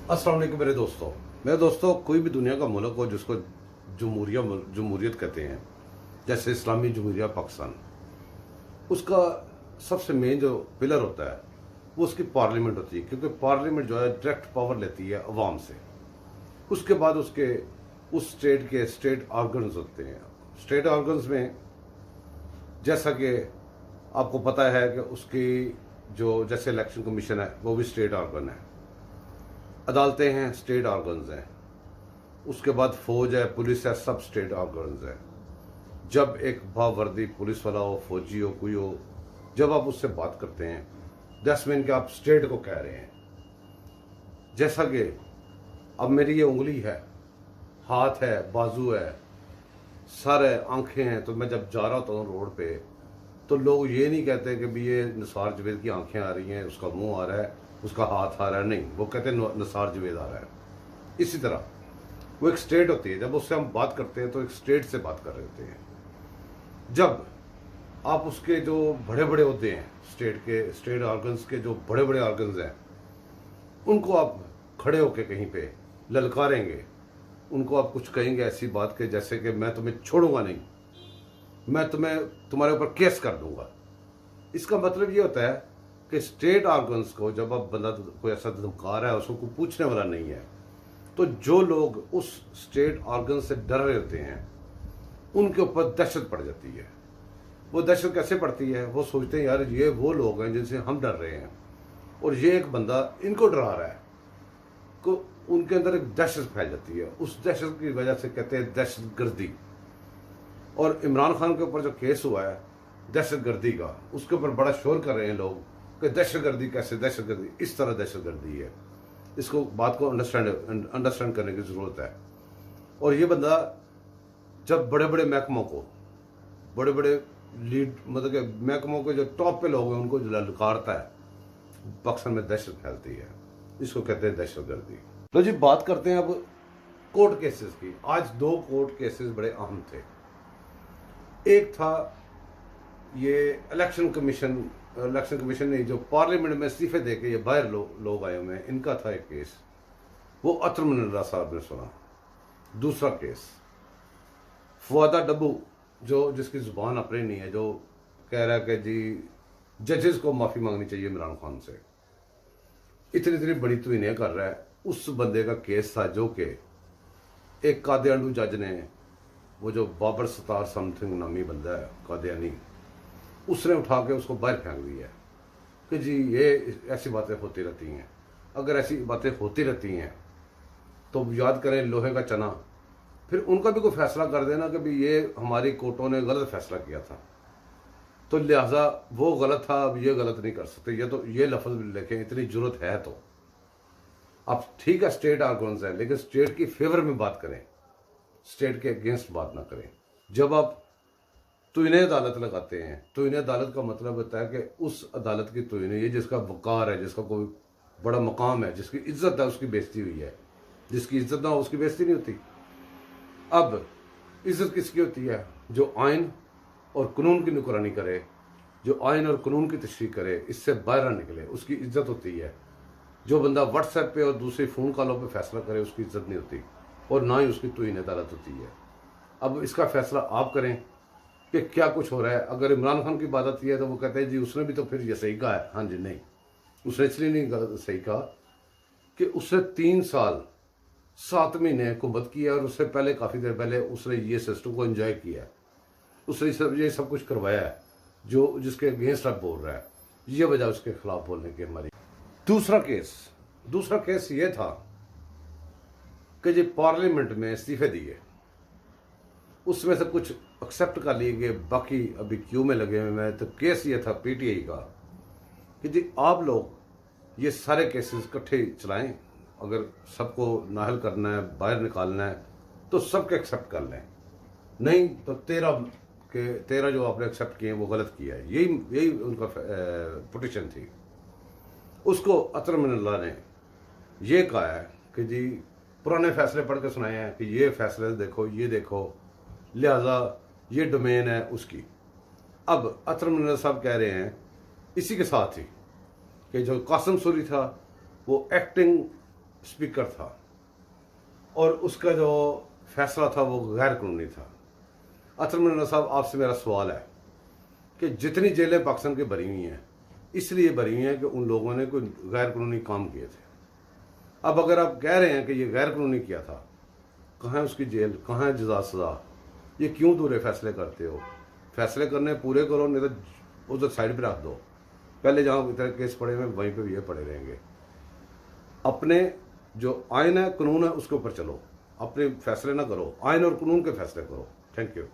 अस्सलाम वालेकुम मेरे दोस्तों कोई भी दुनिया का मुल्क हो जिसको जमहूरियत कहते हैं, जैसे इस्लामी जमहूरिया पाकिस्तान, उसका सबसे मेन जो पिलर होता है वो उसकी पार्लियामेंट होती है, क्योंकि पार्लियामेंट जो है डायरेक्ट पावर लेती है अवाम से। उसके बाद उसके उस स्टेट के स्टेट ऑर्गन्स होते हैं। स्टेट ऑर्गन्स में जैसा कि आपको पता है कि उसकी जो जैसे इलेक्शन कमीशन है वो भी स्टेट ऑर्गन है, अदालतें हैं स्टेट ऑर्गन्स हैं, उसके बाद फौज है, पुलिस है, सब स्टेट ऑर्गन्स है। जब एक बावर्दी पुलिस वाला हो, फौजी हो, कोई हो, जब आप उससे बात करते हैं दैट्स मीन कि आप स्टेट को कह रहे हैं। जैसा कि अब मेरी ये उंगली है, हाथ है, बाजू है, सर है, आंखें हैं, तो मैं जब जा रहा होता हूँ रोड पे तो लोग ये नहीं कहते कि भी ये निसार जवेद की आंखें आ रही हैं, उसका मुंह आ रहा है, उसका हाथ आ रहा है, नहीं, वो कहते हैं निसार जवेद आ रहा है। इसी तरह वो एक स्टेट होती है, जब उससे हम बात करते हैं तो एक स्टेट से बात कर रहे होते हैं। जब आप उसके जो बड़े बड़े होते हैं स्टेट ऑर्गन्स के जो बड़े बड़े ऑर्गन्स हैं, उनको आप खड़े होके कहीं पे ललकारेंगे, उनको आप कुछ कहेंगे ऐसी बात के जैसे कि मैं तुम्हें छोड़ूंगा नहीं, मैं तुम्हारे ऊपर केस कर दूंगा। इसका मतलब ये होता है कि स्टेट ऑर्गन्स को जब आप बंदा कोई ऐसा धमका रहा है, उसको कोई पूछने वाला नहीं है, तो जो लोग उस स्टेट ऑर्गन से डर रहे होते हैं उनके ऊपर दहशत पड़ जाती है। वो दहशत कैसे पड़ती है? वो सोचते हैं यार ये वो लोग हैं जिनसे हम डर रहे हैं और ये एक बंदा इनको डरा रहा है, तो उनके अंदर एक दहशत फैल जाती है। उस दहशत की वजह से कहते हैं दहशत गर्दी। और इमरान खान के ऊपर जो केस हुआ है दहशत गर्दी का, उसके ऊपर बड़ा शोर कर रहे हैं लोग कि दहशत गर्दी कैसे, दहशत गर्दी इस तरह दहशत गर्दी है। इसको बात को अंडरस्टैंड करने की जरूरत है। और ये बंदा जब बड़े बड़े महकमों को, बड़े बड़े लीड मतलब के महकमों के जो टॉप पे लोग हैं उनको ललकारता है, पाकिस्तान में दहशत फैलती है, इसको कहते हैं दहशत गर्दी। तो जी बात करते हैं अब कोर्ट केसेस की। आज दो कोर्ट केसेस बड़े अहम थे। एक था ये इलेक्शन कमीशन नहीं, जो पार्लियामेंट में इस्तीफे देके ये बाहर लोग आए हुए हैं, इनका था एक केस, वो अतर मनल्ला साहब ने सुना। दूसरा केस फवादा डब्बू, जो जिसकी जुबान अपनी नहीं है, जो कह रहा है कि जी जजेस को माफी मांगनी चाहिए इमरान खान से, इतनी बड़ी तवीनें कर रहा है। उस बंदे का केस था जो कि एक कादियानी जज ने, वो जो बाबर सतार समथिंग नामी बंदा है कादियानी, उसने उठा के उसको बाहर फेंक दिया कि जी ये ऐसी बातें होती रहती हैं। अगर ऐसी बातें होती रहती हैं तो याद करें लोहे का चना, फिर उनका भी कोई फैसला कर देना कि भी ये हमारी कोर्टों ने गलत फैसला किया था, तो लिहाजा वो गलत था, अब ये गलत नहीं कर सकते। ये तो ये लफ्ज भी लिखें, इतनी जरूरत है तो अब ठीक है स्टेट ऑर्गन्स है, लेकिन स्टेट की फेवर में बात करें, स्टेट के अगेंस्ट बात ना करें। जब आप तोइने अदालत लगाते हैं, तोइने अदालत का मतलब होता है कि उस अदालत की तोइने, ये जिसका वकार है, जिसका कोई बड़ा मकाम है, जिसकी इज्जत है, उसकी बेइज्जती हुई है, जिसकी इज्जत ना हो उसकी बेइज्जती नहीं होती। अब इज्जत किसकी होती है? जो आइन और कानून की नुकरानी करे, जो आइन और कानून की तशरीह करे, इससे बाहर ना निकले, उसकी इज्जत होती है। जो बंदा व्हाट्सएप पे और दूसरे फ़ोन कॉलों पे फैसला करे उसकी इज्जत नहीं होती, और ना ही उसकी तोइने अदालत होती है। अब इसका फैसला आप करें कि क्या कुछ हो रहा है। अगर इमरान खान की बात आती है तो वो कहते हैं जी उसने भी तो फिर ये सही कहा है। हाँ जी, नहीं, उसने इसलिए नहीं सही कहा कि उसने 3 साल 7 महीने हुकूमत की है, और उससे पहले काफ़ी देर पहले उसने ये सिस्टम को एंजॉय किया है, उसने ये सब कुछ करवाया है जो जिसके अगेंस्ट आप बोल रहा है। ये वजह उसके खिलाफ बोलने की हमारी। दूसरा केस ये था कि जी पार्लियामेंट में इस्तीफे दिए, उसमें से कुछ एक्सेप्ट कर लिए गए, बाकी अभी क्यू में लगे हुए हैं। तो केस ये था पीटीआई का कि जी आप लोग ये सारे केसेस इकट्ठे चलाएं, अगर सबको नाहल करना है, बाहर निकालना है, तो सबके एक्सेप्ट कर लें, नहीं तो 13 जो आपने एक्सेप्ट किए हैं वो गलत किया है। यही उनका पिटीशन थी। उसको अतर मनल्ला ने ये कहा है कि जी पुराने फैसले पढ़ के सुनाए हैं कि ये फैसले देखो, ये देखो, लिहाजा ये डोमेन है उसकी। अब अतर मनल्ला साहब कह रहे हैं इसी के साथ ही कि जो कासिम सूरी था वो एक्टिंग स्पीकर था और उसका जो फैसला था वो गैर कानूनी था। असल में साहब आपसे मेरा सवाल है कि जितनी जेलें पाकिस्तान की भरी हुई हैं इसलिए भरी हुई हैं कि उन लोगों ने कोई गैर कानूनी काम किए थे। अब अगर आप कह रहे हैं कि ये गैर कानूनी किया था, कहाँ है उसकी जेल, कहाँ है जजा सजा? ये क्यों दूरे फैसले करते हो? फैसले करने पूरे करो, नहीं तो उधर साइड पे रख दो। पहले जहाँ इतने केस पड़े हुए वहीं पे भी ये पड़े रहेंगे। अपने जो आइन है, कानून है, उसके ऊपर चलो, अपने फैसले ना करो, आइन और कानून के फैसले करो। Thank you.